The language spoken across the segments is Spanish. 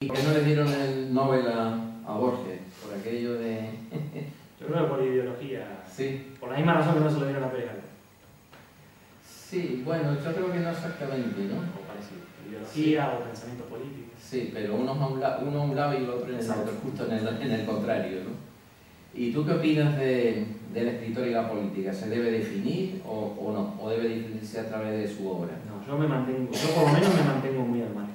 ¿Y por qué no le dieron el Nobel a Borges? Por aquello de... Yo creo que por ideología. Sí. Por la misma razón que no se lo dieron a Pérez Galdós. Sí, bueno, yo creo que no exactamente, ¿no? O parecido. Ideología o pensamiento político. Sí, pero uno a un lado y el otro en el otro, justo en el contrario, ¿no? ¿Y tú qué opinas del escritor y la política? ¿Se debe definir o no? ¿O debe definirse a través de su obra? No, yo por lo menos me mantengo muy al margen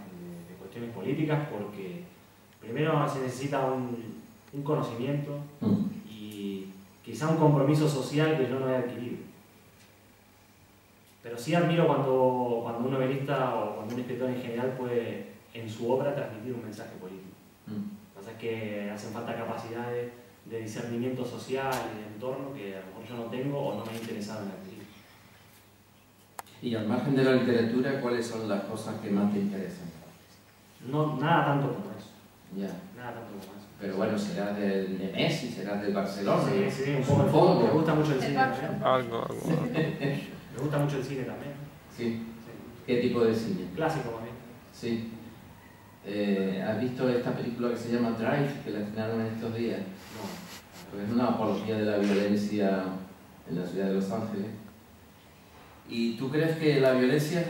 de cuestiones políticas porque primero se necesita un conocimiento y quizá un compromiso social que yo no he adquirido. Pero sí admiro cuando un novelista o cuando un escritor en general puede en su obra transmitir un mensaje político. Lo que pasa es que hacen falta capacidades de discernimiento social y de entorno que a lo mejor yo no tengo o no me he interesado en adquirir. Y al margen de la literatura, ¿cuáles son las cosas que más te interesan? No, nada tanto como eso. Ya. Nada tanto como eso. Pero bueno, serás de Messi, serás del Barcelona. Sí, un poco de fútbol. Me gusta mucho el cine también. Algo. Me gusta mucho el cine también. Sí. ¿Qué tipo de cine? Clásico también. Sí. ¿Has visto esta película que se llama Drive, que la estrenaron en estos días? No. Pues es una apología de la violencia en la ciudad de Los Ángeles. ¿Y tú crees que la violencia es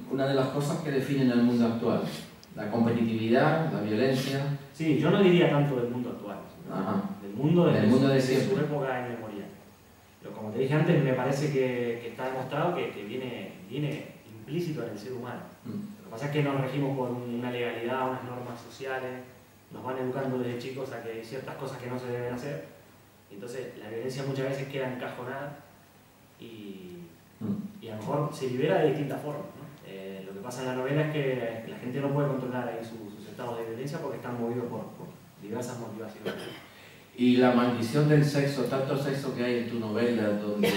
una de las cosas que definen el mundo actual? La competitividad, la violencia... Sí, yo no diría tanto del mundo actual, sino del mundo de su época inmemorial. Pero como te dije antes, me parece que está demostrado que viene implícito en el ser humano. Lo que pasa es que nos regimos por una legalidad, unas normas sociales, nos van educando desde chicos a que hay ciertas cosas que no se deben hacer. Entonces la violencia muchas veces queda encajonada y a lo mejor se libera de distintas formas, ¿no? Lo que pasa en la novela es que la gente no puede controlar ahí sus estados de violencia porque están movidos por diversas motivaciones. Y la maldición del sexo, tanto sexo que hay en tu novela, donde,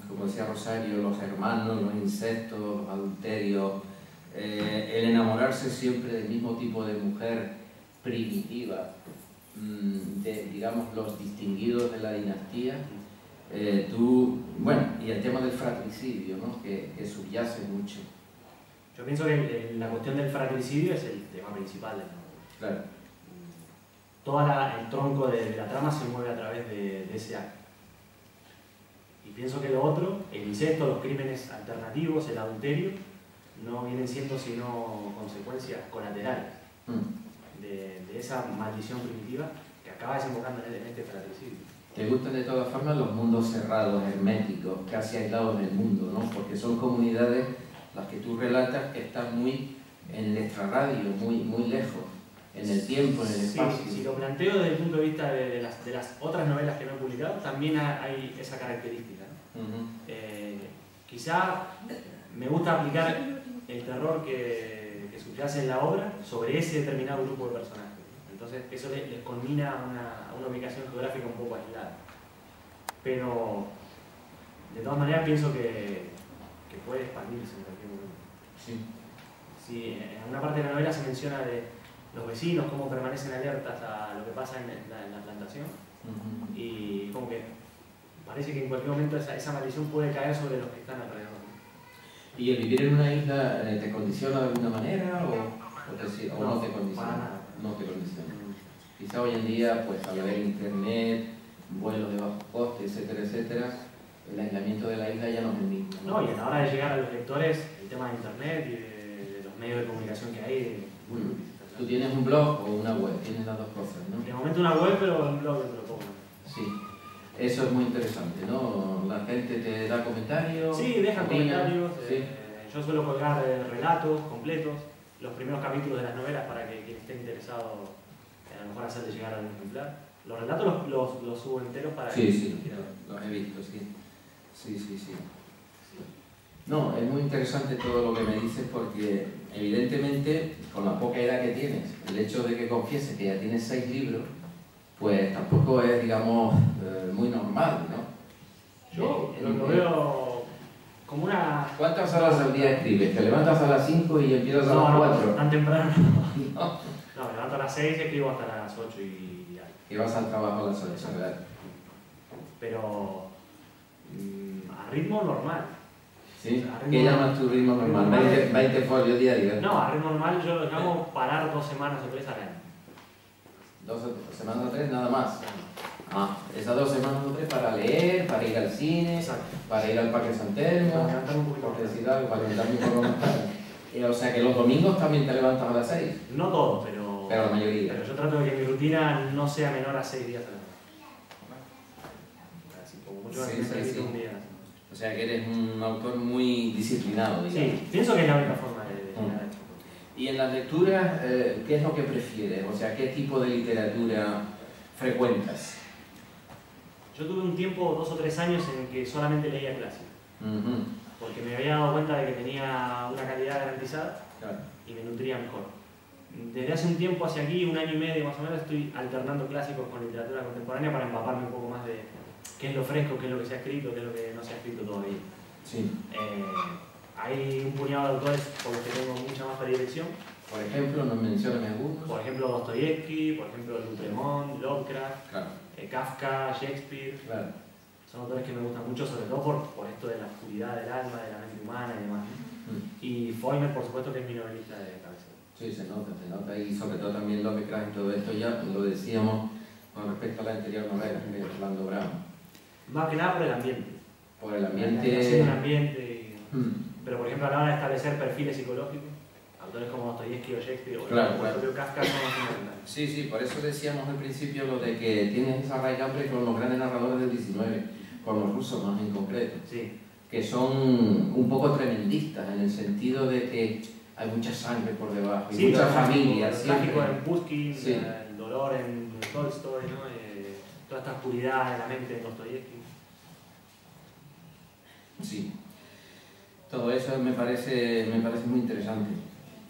como decía Rosario, los hermanos, los incestos, los adulterios, el enamorarse siempre del mismo tipo de mujer primitiva, de, digamos, los distinguidos de la dinastía, bueno, y el tema del fratricidio, ¿no? que subyace mucho. Yo pienso que la cuestión del fratricidio es el tema principal de la novela. Claro. Todo el tronco de la trama se mueve a través de ese acto. Y pienso que lo otro, el incesto, los crímenes alternativos, el adulterio, no vienen siendo sino consecuencias colaterales de esa maldición primitiva que acaba desembocando en este fratricidio. ¿Te gustan de todas formas los mundos cerrados, herméticos, casi aislados del mundo, ¿no? Porque son comunidades, las que tú relatas, que están muy en el extrarradio, muy lejos, en el tiempo, en el espacio. Sí, si lo planteo desde el punto de vista de las otras novelas que no he publicado, también hay esa característica, ¿no? Quizá me gusta aplicar el terror que subyace en la obra sobre ese determinado grupo de personajes. Entonces eso les conmina a una ubicación geográfica un poco aislada. Pero de todas maneras pienso que puede expandirse en cualquier momento. Sí. Sí, en una parte de la novela se menciona de los vecinos, cómo permanecen alertas a lo que pasa en la plantación. Y como que parece que en cualquier momento esa maldición puede caer sobre los que están alrededor. ¿Y el vivir en una isla te condiciona de alguna manera o no te condiciona? Para nada. No te condiciona. Quizá hoy en día, pues al haber internet, vuelos de bajo coste, etcétera, el aislamiento de la isla ya no es el mismo, ¿no? No, y a la hora de llegar a los lectores, el tema de internet y de los medios de comunicación que hay es muy difícil. ¿Tú tienes un blog o una web? Tienes las dos cosas, ¿no? De momento una web, pero un blog pero poco. Sí. Eso es muy interesante, ¿no? La gente te da comentarios. Sí, dejan comentarios. Sí. Yo suelo colgar relatos completos, los primeros capítulos de las novelas para que quien esté interesado a lo mejor hacerle llegar a un ejemplar. Los relatos los subo enteros para que... Sí, los he visto, sí. Sí. No, es muy interesante todo lo que me dices porque evidentemente con la poca edad que tienes, el hecho de que confieses que ya tienes 6 libros, pues tampoco es, digamos, muy normal, ¿no? Yo lo veo como una... ¿Cuántas horas al día escribes? ¿Te levantas a las 5 y empiezas a las 4? No, tan temprano. No, me levanto a las 6 y escribo hasta las 8 y ya. Y vas al trabajo a las 8, ¿verdad? Pero a ritmo normal. ¿Sí? ¿Qué llamas tu ritmo normal? 20 folios diarios. No, a ritmo normal yo lo llamo parar 2 semanas o 3 al año. 2 semanas o 3 nada más. Ah, esas 2 semanas o 3 para leer, para ir al cine, exacto, para ir al Parque San Telmo, para levantarme un poquito para levantarme un poco más tarde. O sea que los domingos también te levantas a las 6. No todos, pero la mayoría. Pero yo trato de que mi rutina no sea menor a 6 días a la semana. Así como mucho sí. Un día. O sea que eres un autor muy disciplinado, digamos. Sí, pienso que es la única forma de llegar a esto. Y en las lecturas, ¿qué es lo que prefieres? O sea, ¿qué tipo de literatura frecuentas? Yo tuve un tiempo, 2 o 3 años, en que solamente leía clásico. Porque me había dado cuenta de que tenía una calidad garantizada, claro, y me nutría mejor. Desde hace un tiempo hacia aquí, 1 año y medio más o menos, estoy alternando clásicos con literatura contemporánea para empaparme un poco más de qué es lo fresco, qué es lo que se ha escrito, qué es lo que no se ha escrito todavía. Sí. Hay un puñado de autores por los que tengo mucha más predilección. Por ejemplo, ¿nos mencionan algunos? Por ejemplo, Dostoyevsky, por ejemplo, Lutremont, Lovecraft, claro, Kafka, Shakespeare. Claro. Son autores que me gustan mucho, sobre todo por esto de la oscuridad del alma, de la mente humana y demás. Y Foymer, por supuesto, que es mi novelista de cabecera. Sí, se nota, y sobre todo también Lovecraft y todo esto ya lo decíamos con respecto a la anterior novela, de Orlando Brown. Más que nada por el ambiente. Por el ambiente. El ambiente. Pero, por ejemplo, a la hora de establecer perfiles psicológicos, autores como Dostoyevsky o Shakespeare o el propio Kafka son más fundamentales. Sí, por eso decíamos al principio lo de que tienes esa raigambre con los grandes narradores del 19, con los rusos más en concreto, sí, que son un poco tremendistas en el sentido de que hay mucha sangre por debajo, y muchas familias. El trágico en Pushkin, sí, el dolor en Tolstoy, ¿no? Toda esta oscuridad en la mente en Dostoyevsky. Sí, todo eso me parece muy interesante.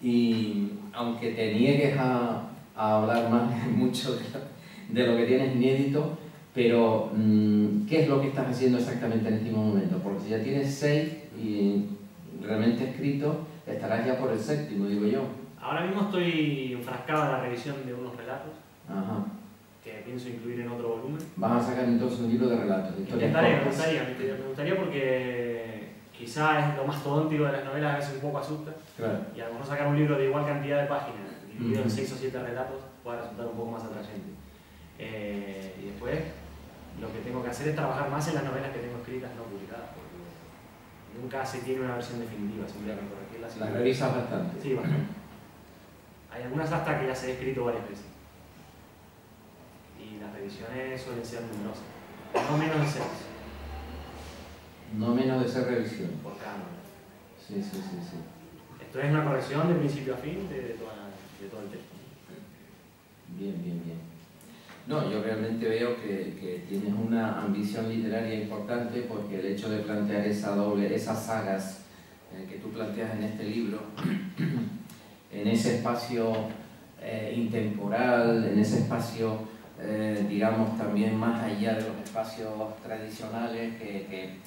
Y aunque te niegues a hablar más mucho de lo que tienes inédito, pero ¿qué es lo que estás haciendo exactamente en este momento? Porque si ya tienes 6 y realmente escrito, estarás ya por el 7º, digo yo. Ahora mismo estoy enfrascado en la revisión de unos relatos. Ajá. Que pienso incluir en otro volumen. ¿Vas a sacar entonces un libro de relatos? Me gustaría porque quizá es lo más tóntico de las novelas, a veces un poco asusta. Claro. Y a lo mejor sacar un libro de igual cantidad de páginas, dividido en 6 o 7 relatos, puede resultar un poco más atrayente. Y después, lo que tengo que hacer es trabajar más en las novelas que tengo escritas no publicadas, porque nunca se tiene una versión definitiva, simplemente corregirlas. ¿Las revisas bastante? Sí, bastante. Hay algunas hasta que las he escrito varias veces. Y las revisiones suelen ser numerosas. No menos de 6. No menos de 6 revisiones. Por cada novela. Sí. Esto es una corrección de principio a fin de todo el texto. Bien. No, yo realmente veo que tienes una ambición literaria importante, porque el hecho de plantear esas sagas que tú planteas en este libro, en ese espacio intemporal, en ese espacio, digamos, también más allá de los espacios tradicionales, que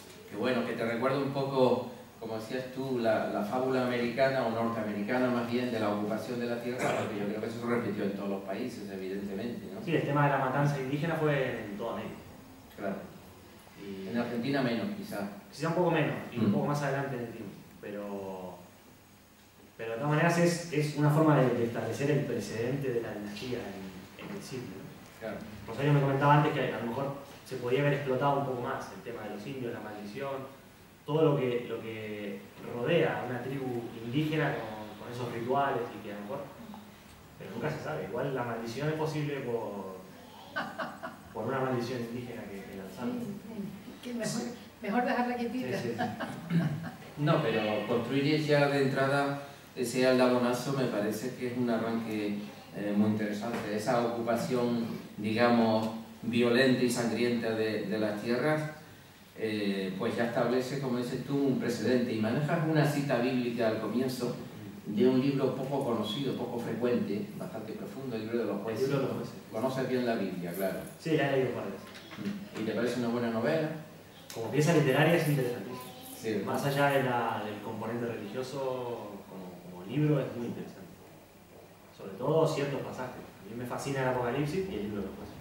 te recuerda un poco, como decías tú, la fábula americana o norteamericana más bien de la ocupación de la tierra, porque yo creo que eso se repitió en todos los países, evidentemente, ¿no? Sí, el tema de la matanza indígena fue en toda América. Claro. Y en Argentina menos, quizás. Quizá un poco menos, y un poco más adelante en el tiempo, pero de todas maneras es una forma de establecer el precedente de la dinastía en el siglo, ¿no? Claro. Rosario me comentaba antes que a lo mejor se podía haber explotado un poco más el tema de los indios, la maldición, todo lo que rodea a una tribu indígena con esos rituales y que a lo mejor, pero nunca se sabe, igual la maldición es posible por una maldición indígena que lanzaron. Mejor dejarla quietita. Sí. No, pero construir ya de entrada ese aldabonazo me parece que es un arranque muy interesante. Esa ocupación, digamos, violenta y sangrienta de las tierras, pues ya establece, como dices tú, un precedente. Y manejas una cita bíblica al comienzo de un libro poco conocido, poco frecuente, bastante profundo, el libro de los jueces. El libro de los jueces. Conoces bien la Biblia, claro. Sí, la he leído varias veces. ¿Y te parece una buena novela? Como pieza literaria es interesantísimo. Sí, más allá del componente religioso, como libro es muy interesante. Sobre todo ciertos pasajes. A mí me fascina el Apocalipsis y el libro de los jueces.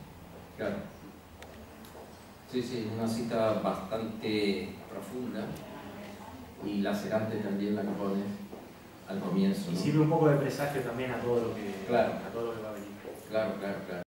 Claro. Sí, una cita bastante profunda y lacerante también la que pones al comienzo, ¿no? Y sirve un poco de presagio también a todo lo que, claro. a todo lo que va a venir. Claro, claro, claro.